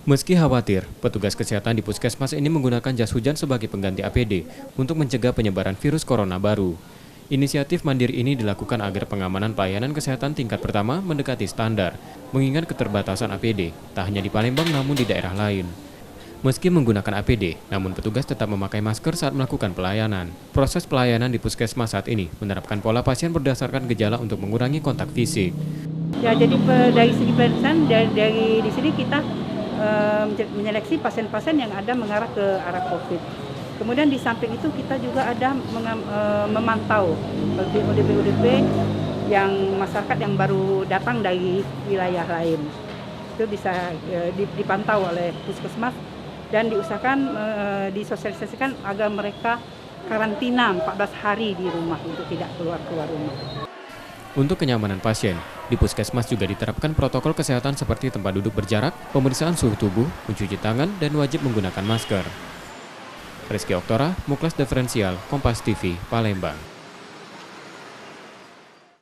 Meski khawatir, petugas kesehatan di puskesmas ini menggunakan jas hujan sebagai pengganti APD untuk mencegah penyebaran virus corona baru. Inisiatif mandiri ini dilakukan agar pengamanan pelayanan kesehatan tingkat pertama mendekati standar, mengingat keterbatasan APD, tak hanya di Palembang namun di daerah lain. Meski menggunakan APD, namun petugas tetap memakai masker saat melakukan pelayanan. Proses pelayanan di puskesmas saat ini menerapkan pola pasien berdasarkan gejala untuk mengurangi kontak fisik. Ya, jadi dari segi pemeriksaan dari di sini kita menyeleksi pasien-pasien yang ada mengarah ke arah COVID. Kemudian di samping itu kita juga ada memantau ODP-ODP yang masyarakat yang baru datang dari wilayah lain. Itu bisa dipantau oleh puskesmas dan diusahakan disosialisasikan agar mereka karantina 14 hari di rumah untuk tidak keluar rumah. Untuk kenyamanan pasien, di puskesmas juga diterapkan protokol kesehatan seperti tempat duduk berjarak, pemeriksaan suhu tubuh, mencuci tangan, dan wajib menggunakan masker. Rizky Oktora, Muklas Diferensial, Kompas TV, Palembang.